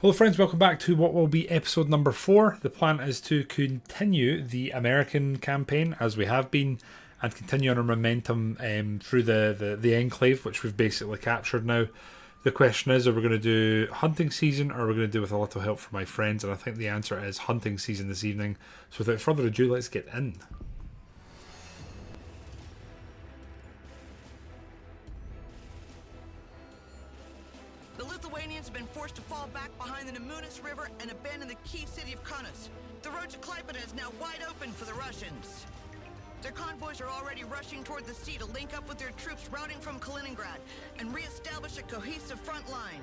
Hello friends, welcome back to what will be episode number 4. The plan is to continue the American campaign as we have been and continue on our momentum through the enclave, which we've basically captured now. The question is, are we going to do hunting season or are we going to do with a little help from my friends? And I think the answer is hunting season this evening. So without further ado, let's get in. The Lithuanians have been forced to fall back behind the Nemunas River and abandon the key city of Kaunas. The road to Klaipėda is now wide open for the Russians. Their convoys are already rushing toward the sea to link up with their troops routing from Kaliningrad and re-establish a cohesive front line.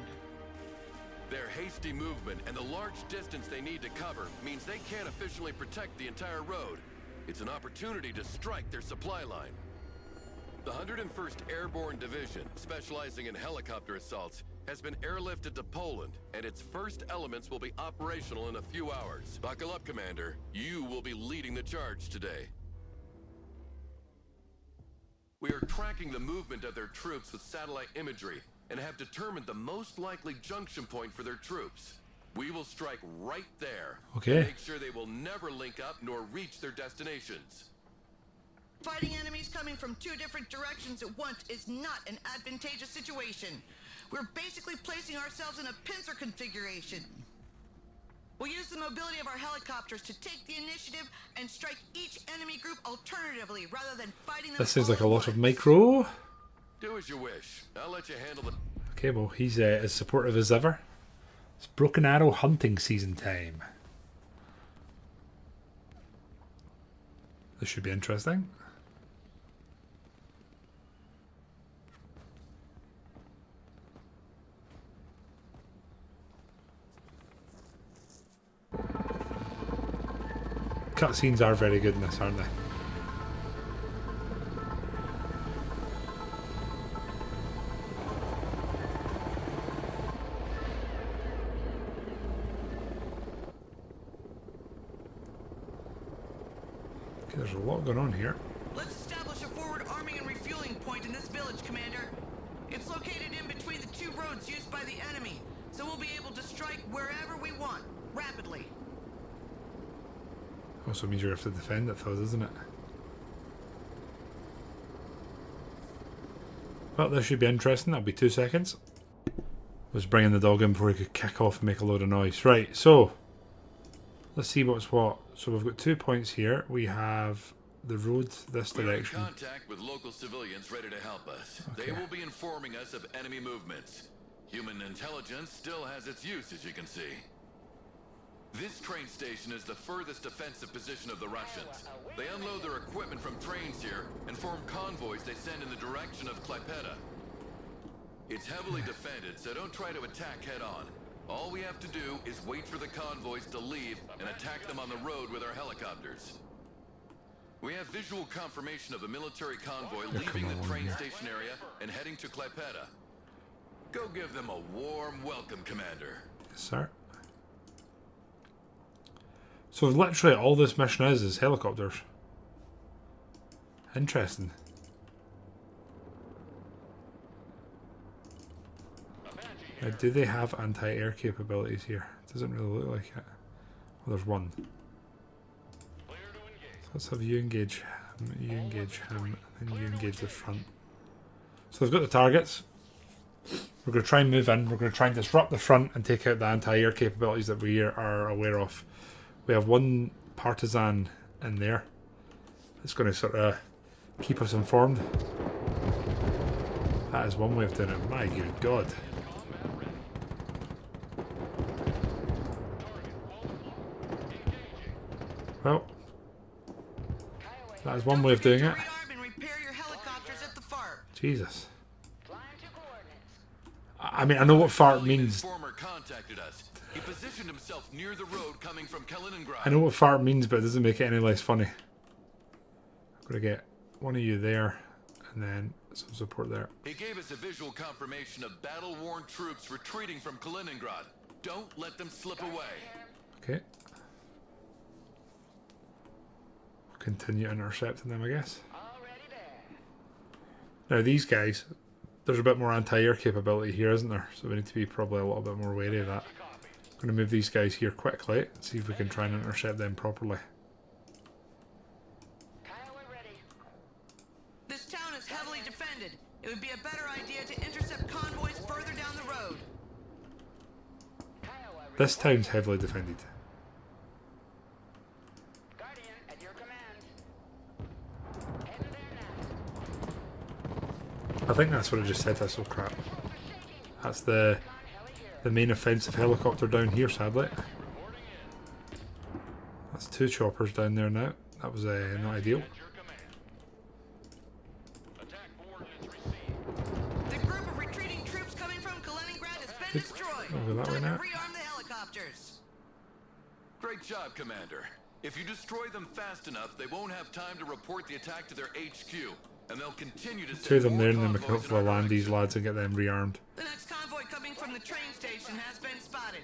Their hasty movement and the large distance they need to cover means they can't officially protect the entire road. It's an opportunity to strike their supply line. The 101st Airborne Division, specializing in helicopter assaults, has been airlifted to Poland, and its first elements will be operational in a few hours. Buckle up, Commander. You will be leading the charge today. We are tracking the movement of their troops with satellite imagery and have determined the most likely junction point for their troops. We will strike right there. Okay. To make sure they will never link up nor reach their destinations. Fighting enemies coming from two different directions at once is not an advantageous situation. We're basically placing ourselves in a pincer configuration. We'll use the mobility of our helicopters to take the initiative and strike each enemy group alternatively rather than fighting them. This sounds all like a at lot of once. micro. Do as you wish. I'll let you handle the... Okay, well, he's as supportive as ever. It's Broken Arrow hunting season time. This should be interesting. Cutscenes are very good in this, aren't they? Okay, there's a lot going on here. Let's establish a forward arming and refueling point in this village, Commander. It's located in between the two roads used by the enemy, so we'll be able to strike wherever we want, rapidly. Also means you have to defend it though, doesn't it? Well, this should be interesting. That'll be 2 seconds. Was bringing the dog in before he could kick off and make a load of noise. Right, so let's see what's what. So we've got 2 points here. We have the road this We're in direction. contact with local civilians ready to help us. Okay. They will be informing us of enemy movements. Human intelligence still has its use, as you can see. This train station is the furthest defensive position of the Russians. They unload their equipment from trains here and form convoys they send in the direction of Klaipėda. It's heavily defended, so don't try to attack head-on. All we have to do is wait for the convoys to leave and attack them on the road with our helicopters. We have visual confirmation of a military convoy leaving the train station area and heading to Klaipėda. Go give them a warm welcome, Commander. Yes, sir. So literally all this mission is helicopters. Interesting. Now, do they have anti-air capabilities here? Doesn't really look like it. Well, there's one. So let's have you engage him, you engage him, and then you engage the front. So they've got the targets. We're going to try and move in. We're going to try and disrupt the front and take out the anti-air capabilities that we are aware of. We have one partisan in there. It's going to sort of keep us informed. That is one way of doing it. My good God. Well, that is one way of doing it. Rearm and repair your helicopters at the fart. Jesus. I mean, I know what fart means. Informer contacted us. He positioned himself near the road coming from Kaliningrad. I know what fart means, but it doesn't make it any less funny. I'm going to get one of you there, and then some support there. He gave us a visual confirmation of battle-worn troops retreating from Kaliningrad. Don't let them slip away. Okay. Continue intercepting them, I guess. Now these guys, there's a bit more anti-air capability here, isn't there? So we need to be probably a little bit more wary of that. Going to move these guys here quickly and see if we can try and intercept them properly. This town is heavily defended. It would be a better idea to intercept convoys further down the road. This town's heavily defended. Guardian, at your command. Heading there now. I think that's what I just said. That's so crap. That's the main offensive helicopter down here, sadly. That's 2 choppers down there now. That was not ideal. The group of retreating troops coming from Kaliningrad has been destroyed. I'll go that way Time now. to rearm the helicopters. Great job, Commander. If you destroy them fast enough, they won't have time to report the attack to their HQ, and they'll continue to 2 of them send there, more and then we can convoys in hopefully our land these direction. lads and get them rearmed. The next convoy coming from the train station has been spotted.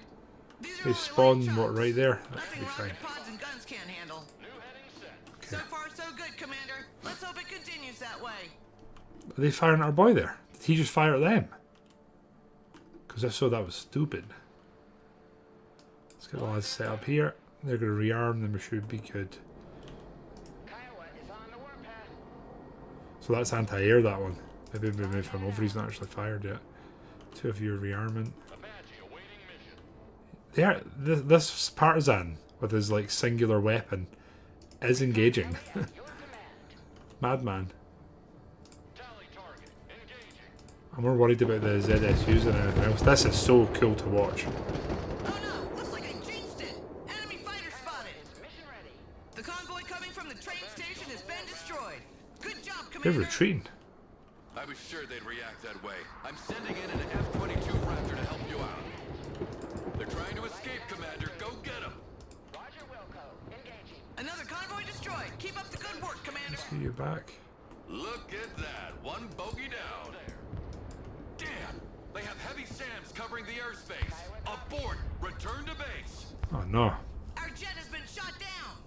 These are They only spawn, light what, shots. right there? That should Nothing be fine. rocket pods and guns can't handle. Okay. So far, so good, Commander. Let's hope it continues that way. Are they firing at our boy there? Did he just fire at them? Because if so, that was stupid. Let's get the lads set up here. They're going to rearm, then we should be good. Kiowa is on the warpath. So that's anti-air, that one. Maybe we move him over, he's not actually fired yet. 2 of you are rearming. They are, this partisan, with his like singular weapon, is engaging. Your command. Madman. I'm more worried about the ZSUs than anything else. This is so cool to watch. Oh no, looks like I jinxed it. Enemy fighter spotted. Mission ready. The convoy coming from the train station has been destroyed. Good job, They're Commander. retreating. I was sure they'd react that way. I'm sending in an F-22 Raptor to help you out. They're trying to escape, Commander. Go get them. Roger, Wilco. Engaging. Another convoy destroyed. Keep up the good work, Commander. Let's get you back. Look at that. 1 bogey down. Damn. They have heavy SAMs covering the airspace. Abort. Return to base. Oh no. Our jet has been shot down.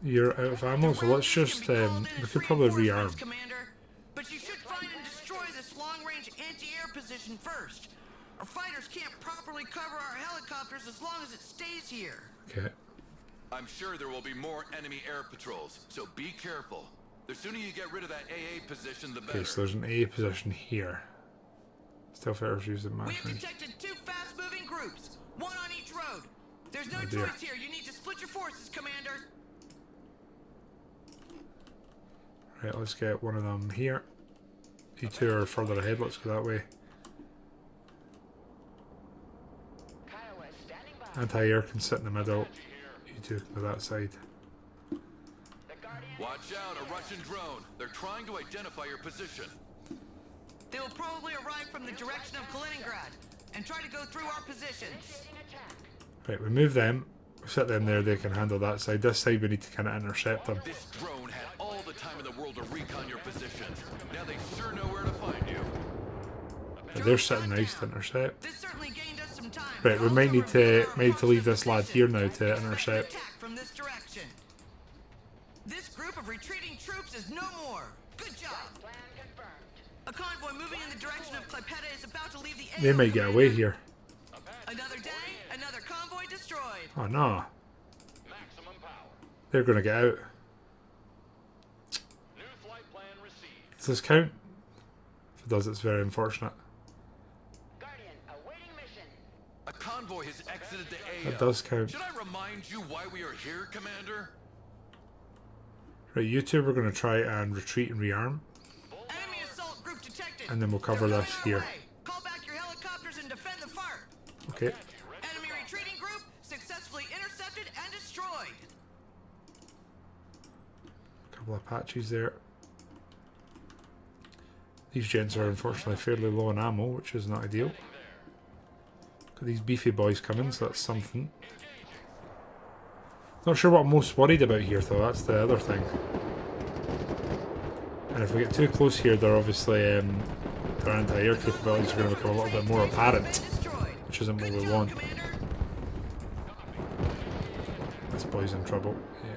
You're out of ammo, so let's just, we could probably rearm. Commander, but you should find and destroy this long-range anti-air position first. Our fighters can't properly cover our helicopters as long as it stays here. Okay. I'm sure there will be more enemy air patrols, so be careful. The sooner you get rid of that AA position, the better. Okay, so there's an A position here. Stealth fighters use the We mass have range. detected 2 fast-moving groups, 1 on each road. There's no Oh, dear. choice here. You need to split your forces, Commander. Right, let's get one of them here. You 2 are further ahead, let's go that way. Kiowa is standing by. Anti-air can sit in the middle. You 2 can go that side. The Guardian. Watch out, a Russian drone. They're trying to identify your position. They will probably arrive from the direction of Kaliningrad and try to go through our positions. Initiating attack. Right, we move them. We sit them there, they can handle that side. This side we need to kind of intercept them. This drone had all the time in the world to recon your positions. Now they sure know where to find you. But they're sitting nice to intercept. This certainly gained us some time. Right, we but might also need to revealed our leave this lad approximate here now to position. Expect an intercept. attack from this direction. This group of retreating troops is no more. Good job. Plan confirmed. A convoy moving in the direction of Klaipeda is about to leave the AO. They might get away Commander. here. Another day, another convoy destroyed. Oh no. They're gonna get out. Does this count? If it does, it's very unfortunate. Guardian, awaiting mission. A convoy has exited the AO. That does count. Should I remind you why we are here, Commander? Right, you 2 we're gonna try and retreat and rearm. Enemy assault group detected. And then we'll cover They're this coming our here. way. Call back your helicopters and defend the fort. Okay. Enemy retreating group successfully intercepted and destroyed. Couple of Apaches there. These gents are unfortunately fairly low on ammo, which is not ideal. Got these beefy boys coming, so that's something. Not sure what I'm most worried about here, though. That's the other thing. And if we get too close here, they're obviously their anti-air capabilities are going to become a little bit more apparent, which isn't what we want. This boy's in trouble. Yeah.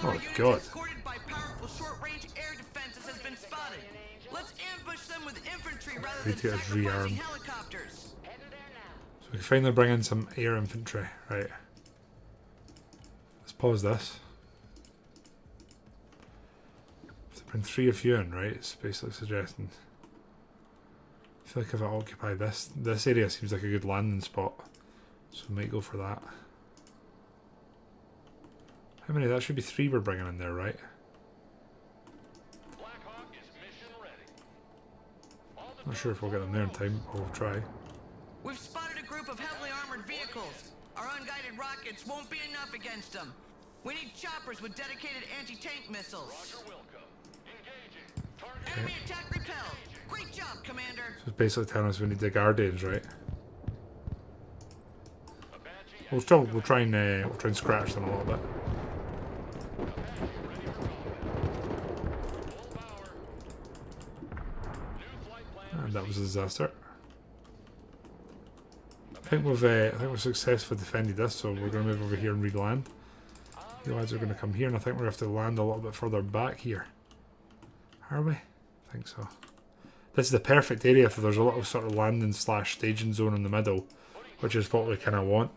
Oh God. escorted by powerful short-range air defenses has been spotted. Let's ambush them with infantry rather We than need to get us sacrificing rearmed. helicopters. Heading there now. So we can finally bring in some air infantry. Right. Let's pause this. To bring 3 of you in, right? It's basically suggesting. I feel like if I occupy this area seems like a good landing spot. So we might go for that. How many? That should be 3 we're bringing in there, right? Not sure if we'll get them there in time, but we'll try. We've spotted a group of heavily armored vehicles. Our unguided rockets won't be enough against them. We need choppers with dedicated anti-tank missiles. Enemy attack repelled. Great job, Commander. So it's basically telling us we need the Guardians, right? We'll try and scratch them a little bit. And that was a disaster. I think we've successfully defended this, so we're going to move over here and re-land. The lads are going to come here, and I think we're going to have to land a little bit further back here. Are we? I think so. This is the perfect area if there's a little sort of landing / staging zone in the middle, which is what we kind of want.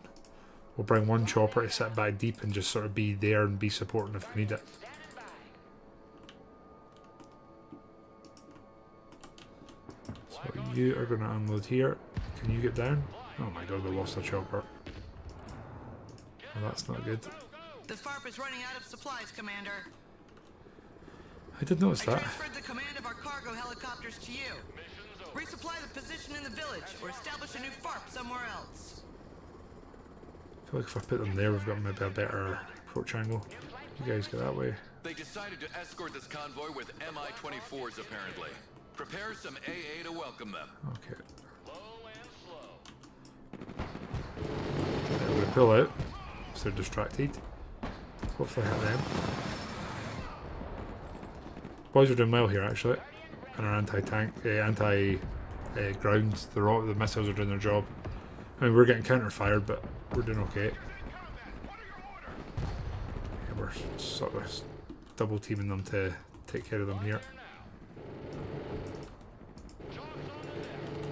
We'll bring one chopper to sit back deep and just sort of be there and be supporting if we need it. So you are going to unload here. Can you get down? Oh my god, we lost a chopper. Well, that's not good. The FARP is running out of supplies, Commander. I did notice I that. transferred the command of our cargo helicopters to you. Resupply the position in the village or establish a new FARP somewhere else. I feel like if I put them there, we've got maybe a better approach angle. You guys get that way. They decided to escort this convoy with Mi-24s apparently. Prepare some AA to welcome them. Okay. They're going to pull out, so they're distracted. Hopefully hit them. Boys are doing well here actually. And our anti-tank, anti-ground, the missiles are doing their job. I mean, we're getting counter-fired, but we're doing okay. Yeah, we're sort of double teaming them to take care of them here.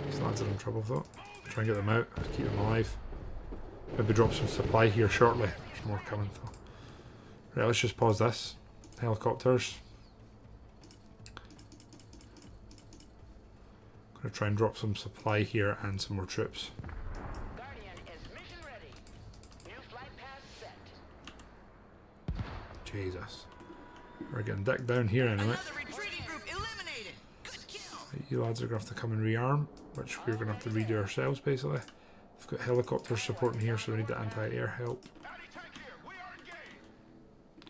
These lads are in trouble though. Try and get them out, keep them alive. Maybe drop some supply here shortly. There's more coming though. Right, let's just pause this. Helicopters. Gonna try and drop some supply here and some more troops. Guardian is mission ready. New flight path set. Jesus. We're getting dick down here anyway. Another retreating group eliminated. Good kill. You lads are going to have to come and rearm, which we're going to have to redo ourselves basically. We've got helicopters supporting here, so we need the anti-air help.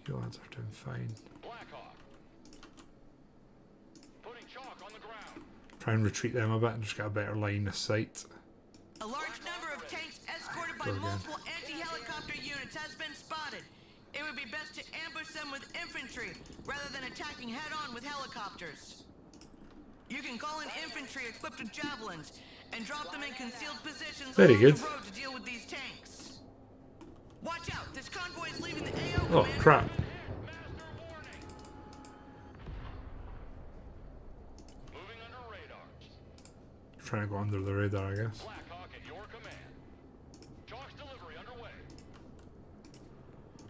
You lads are doing fine. Try and retreat them a bit and just get a better line of sight. A large number of tanks escorted by Go again. multiple anti-helicopter units has been spotted. It would be best to ambush them with infantry rather than attacking head-on with helicopters. You can call in infantry equipped with javelins and drop them in concealed positions Very along good. the road to deal with these tanks. Watch out! This convoy is leaving the AO. Oh Commander. crap. Trying to go under the radar, I guess.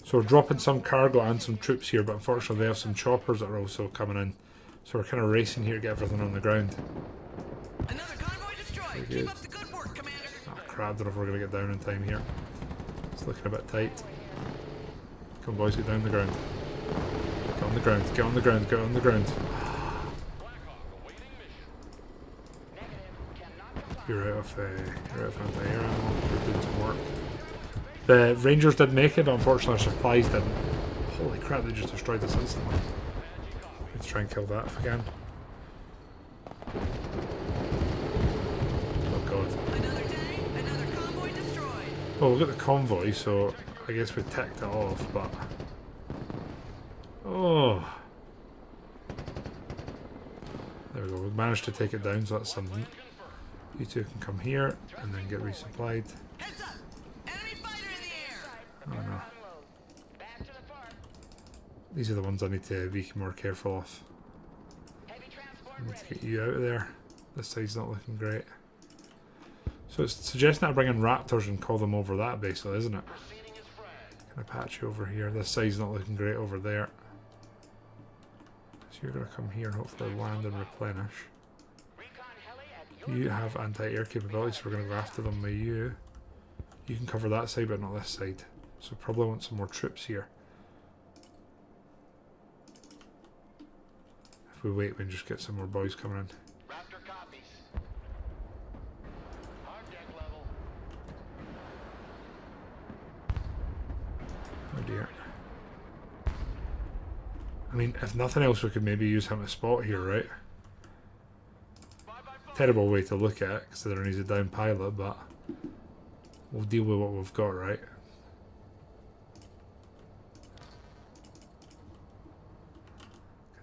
So we're dropping some cargo and some troops here, but unfortunately they have some choppers that are also coming in. So we're kind of racing here to get everything on the ground. Another convoy destroyed. Very good. Keep up the good work, Commander. Ah crap, don't know if we're going to get down in time here. It's looking a bit tight. Come on boys, get down the ground. Get on the ground, get on the ground, get on the ground. You're out of anti-air ammo. We're doing some work. The Rangers did make it, but unfortunately our supplies didn't. Holy crap, they just destroyed us instantly. Let's try and kill that if we can. Oh god. Another day, another convoy destroyed. Well, we've got the convoy, so I guess we ticked it off, but... Oh! There we go, we've managed to take it down, so that's something. You two can come here, and then get resupplied. Heads up! Enemy fighter in the air! Oh no. Back to the farm. These are the ones I need to be more careful of. Heavy I transport need to ready. get you out of there. This side's not looking great. So it's suggesting I bring in raptors and call them over that basically, isn't it? Kind of patch you over here. This side's not looking great over there. So you're going to come here and hopefully land and replenish. You have anti-air capabilities, so we're going to go after them with you. You can cover that side, but not this side. So probably want some more troops here. If we wait, we can just get some more boys coming in. Raptor copies. Hard deck level. Oh dear. I mean, if nothing else, we could maybe use him as spot here, right? Terrible way to look at it, considering he's a down pilot, but we'll deal with what we've got, right?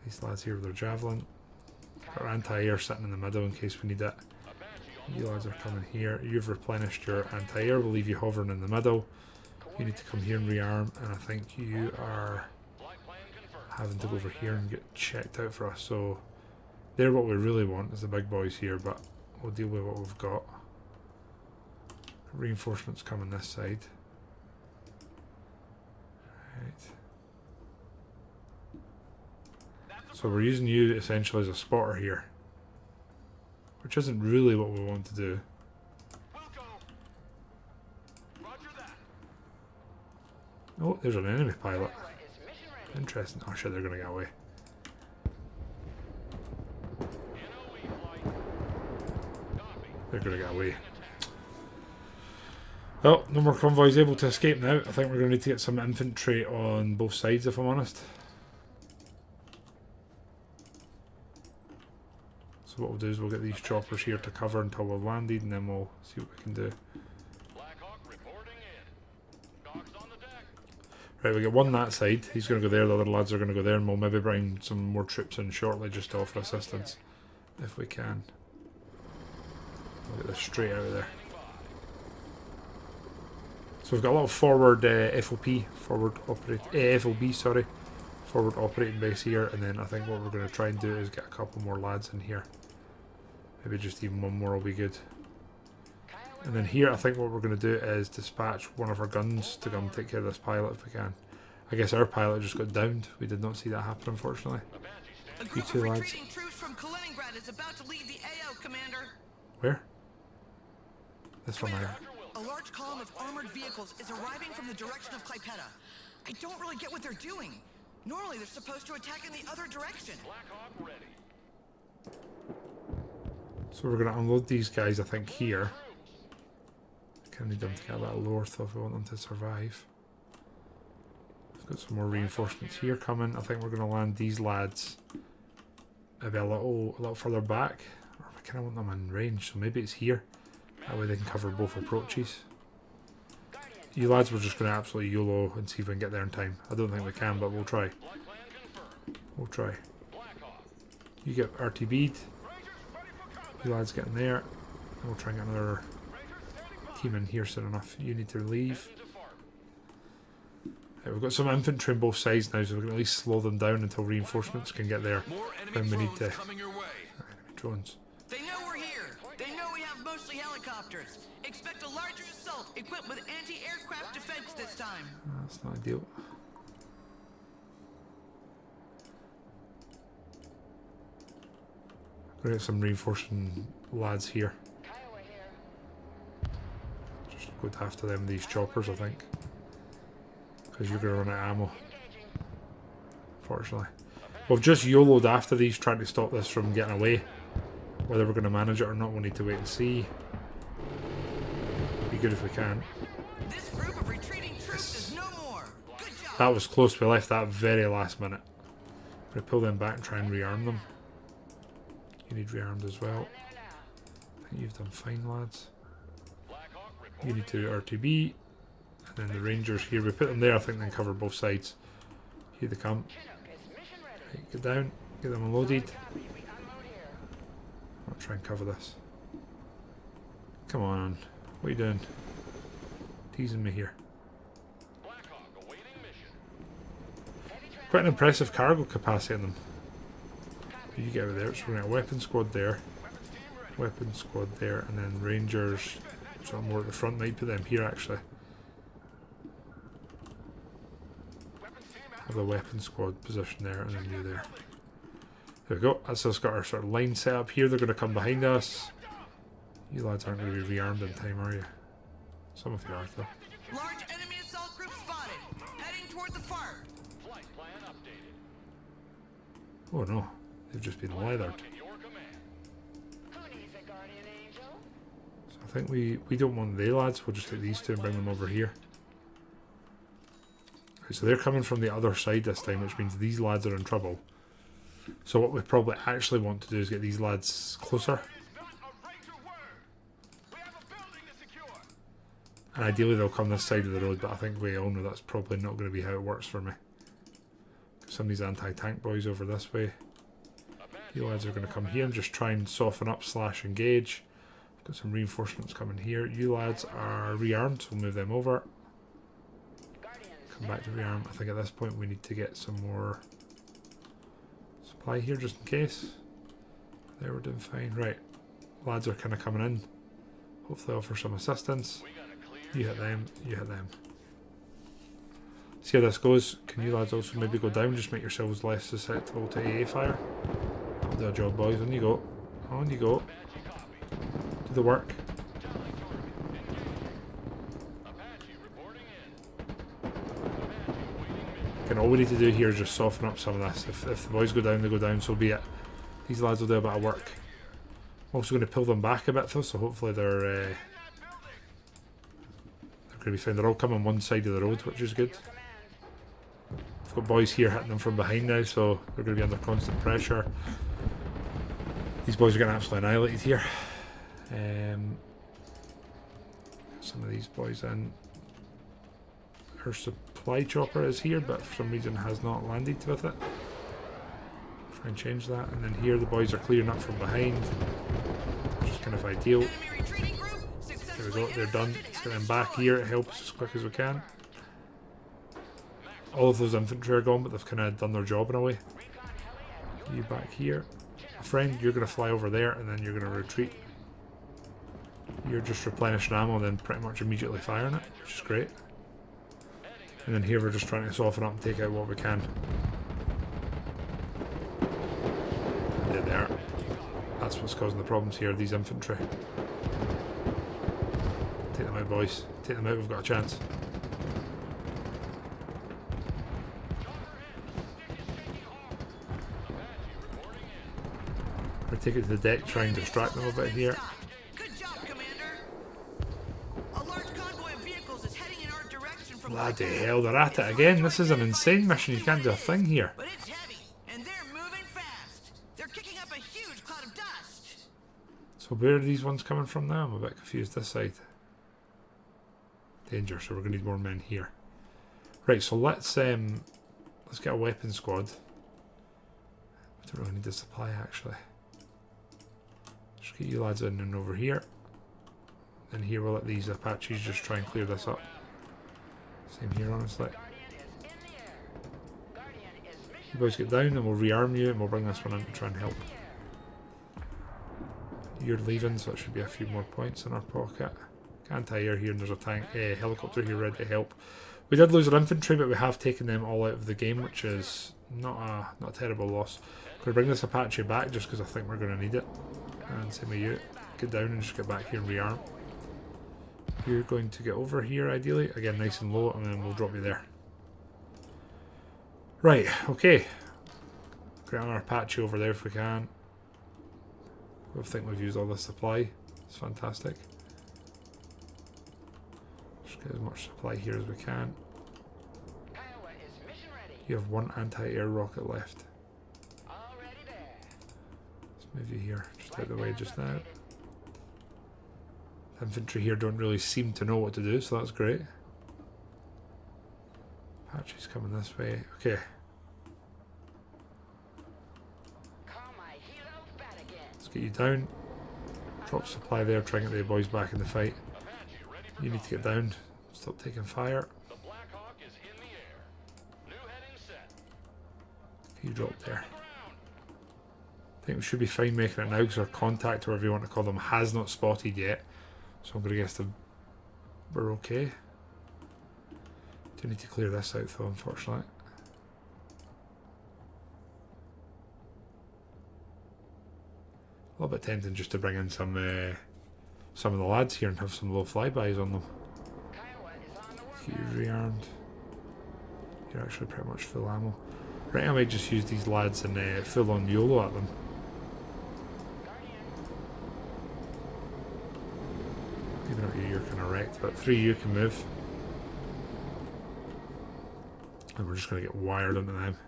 These lads here with their javelin. Got our anti-air sitting in the middle in case we need it. You lads are coming here. You've replenished your anti-air. We'll leave you hovering in the middle. You need to come here and rearm, and I think you are having to go over here and get checked out for us. So they're what we really want, is the big boys here, but we'll deal with what we've got. Reinforcements coming this side. Right. So we're using you essentially as a spotter here, which isn't really what we want to do. Oh, there's an enemy pilot. Interesting. Oh shit, they're going to get away. They're going to get away. Well, no more convoys able to escape now. I think we're going to need to get some infantry on both sides, if I'm honest. So what we'll do is we'll get these choppers here to cover until we've landed, and then we'll see what we can do. Right, we get one that side. He's going to go there, the other lads are going to go there, and we'll maybe bring some more troops in shortly just to offer assistance, if we can. We'll get this straight out of there. So we've got a lot of forward FOB, sorry, forward operating base here, and then I think what we're going to try and do is get a couple more lads in here. Maybe just even one more will be good. And then here I think what we're going to do is dispatch one of our guns to come take care of this pilot if we can. I guess our pilot just got downed. We did not see that happen, unfortunately. A You group two of lads. retreating troops from Kaliningrad is about to leave the AO, Commander. Where? This one there. A large column of armored vehicles is arriving from the direction of Klaipeda. I don't really get what they're doing. Normally they're supposed to attack in the other direction. So we're going to unload these guys, I think, here. Kind of need them to get a little north if we want them to survive. We've got some more reinforcements here coming. I think we're going to land these lads maybe a little further back. Or we kind of want them in range, so maybe it's here. That way they can cover both approaches. You lads, we're just going to absolutely YOLO and see if we can get there in time. I don't think we can, but we'll try. We'll try. You get RTB'd. You lads get in there. And we'll try and get another team in here soon enough. You need to leave. Right, we've got some infantry on both sides now, so we can at least slow them down until reinforcements can get there. When we need to. Coming your way. Enemy drones. They know we're here. They know we have mostly helicopters. Expect a larger assault equipped with anti-aircraft defense this time. That's not ideal. We're going to get some reinforcing lads here. Just go after them, these choppers, I think. Because you're going to run out of ammo. Unfortunately. We've just YOLO'd after these, trying to stop this from getting away. Whether we're going to manage it or not, we'll need to wait and see. Be good if we can. This group of retreating troops is no more. Good job. That was close. We left that very last minute. I'm going to pull them back and try and rearm them. You need rearmed as well. I think you've done fine, lads. You need to RTB. And then the Rangers here. We put them there. I think they can cover both sides. Here they come. Right, get down. Get them unloaded. I'll try and cover this. Come on. What are you doing? Teasing me here. Quite an impressive cargo capacity in them. You get over there. So we're going to get a weapon squad there. weapon squad there, and then Rangers sort of more at the front. Might put them here actually. Have the weapon squad position there, and then you there. There we go. That's us got our sort of line set up here. They're going to come behind us. You lads aren't going to be rearmed in time, are you? Some of you are though. Large enemy assault group spotted. Heading toward the fort. Flight plan updated. Oh no, they've just been leathered. In your command. Who needs a guardian angel? So I think we don't want they lads. We'll just take these two and bring them over here. Right, so they're coming from the other side this time, which means these lads are in trouble. So what we probably actually want to do is get these lads closer. And ideally they'll come this side of the road, but I think we all know that's probably not going to be how it works for me. Some of these anti-tank boys over this way. You lads are going to come here and just try and soften up / engage. Got some reinforcements coming here. You lads are rearmed, so we'll move them over. Come back to rearm. I think at this point we need to get some more supply here just in case. There, we're doing fine. Right, lads are kind of coming in. Hopefully offer some assistance. You hit them, you hit them. See how this goes. Can you lads also maybe go down, just make yourselves less susceptible to AA fire? That'll do a job, boys. On you go. On you go. Do the work. Again, all we need to do here is just soften up some of this. If the boys go down, they go down, so be it. These lads will do a bit of work. I'm also going to pull them back a bit though, so hopefully they're going to be fine. They're all coming one side of the road, which is good. I've got boys here hitting them from behind now, so they're going to be under constant pressure. These boys are getting absolutely annihilated here. Some of these boys in. Our supply chopper is here, but for some reason has not landed with it. Try and change that. And then here the boys are clearing up from behind, which is kind of ideal. There we go, they're done. Let's get them back here. It helps as quick as we can. All of those infantry are gone, but they've kind of done their job in a way. You back here. Friend, you're going to fly over there, and then you're going to retreat. You're just replenishing ammo and then pretty much immediately firing it, which is great. And then here we're just trying to soften up and take out what we can. Yeah, there. That's what's causing the problems here, these infantry. Take them out, boys. Take them out, we've got a chance. We're going to take it to the deck, try and distract them a bit here. Good job, Commander. A large convoy of vehicles is heading in our direction from Bloody hell, they're at it again. This is an insane mission, you can't do a thing here. But it's heavy, and they're moving fast. They're kicking up a huge cloud of dust. So where are these ones coming from now? I'm a bit confused. This side. Danger, so we're going to need more men here. Right, so let's get a weapon squad. We don't really need the supply actually. Just get you lads in and over here. And here we'll let these Apaches just try and clear this up. Same here, honestly. You boys get down and we'll rearm you and we'll bring this one in to try and help. You're leaving, so it should be a few more points in our pocket. Anti-air here, and there's a tank, helicopter here ready to help. We did lose our infantry, but we have taken them all out of the game, which is not a terrible loss. I'm going to bring this Apache back just because I think we're going to need it. And same with you. Get down and just get back here and rearm. You're going to get over here ideally. Again, nice and low, and then we'll drop you there. Right, okay. Get on our Apache over there if we can. I think we've used all the supply. It's fantastic. Just get as much supply here as we can. You have one anti-air rocket left. Let's move you here, just out of the way just now. The infantry here don't really seem to know what to do, so that's great. Apache's coming this way. Okay. Let's get you down. Drop supply there, try and get the boys back in the fight. You need to get down. Stop taking fire. You drop there. think we should be fine making it now because our contact, or whatever you want to call them, has not spotted yet. So I'm going to guess that we're okay. Do need to clear this out though, unfortunately. A little bit tempting just to bring in some of the lads here and have some low flybys on them. You're rearmed. You're actually pretty much full ammo. Right, I might just use these lads and full on YOLO at them. Even though you're kind of wrecked, but 3 you can move. And we're just going to get wired into them.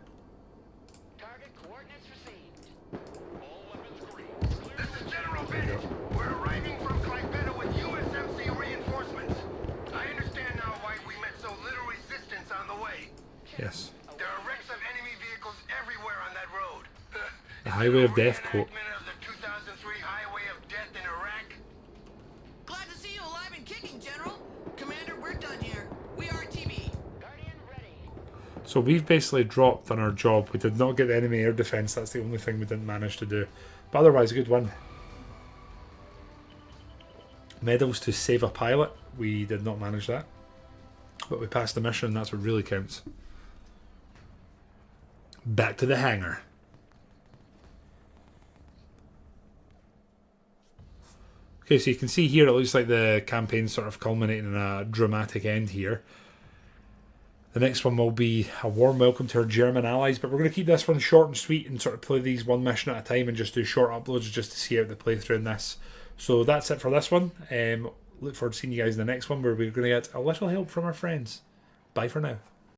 Target coordinates received. All weapons green. This is General Bennett. We're arriving from Clypeta with USMC reinforcements. I understand now why we met so little resistance on the way. Yes. There are wrecks of enemy vehicles everywhere on that road. The Highway of Death quote. Reenactment of the 2003 Highway of Death in Iraq. Glad to see you alive and kicking, General. Commander, we're done here. We are TV. Guardian ready. So we've basically dropped on our job. We did not get the enemy air defense. That's the only thing we didn't manage to do. But otherwise, a good win. Medals to save a pilot. We did not manage that. But we passed the mission, and that's what really counts. Back to the hangar. Okay, so you can see here it looks like the campaign's sort of culminating in a dramatic end here. The next one will be a warm welcome to our German allies, but we're going to keep this one short and sweet and sort of play these one mission at a time and just do short uploads just to see out the playthrough in this. So that's it for this one. Look forward to seeing you guys in the next one where we're going to get a little help from our friends. Bye for now.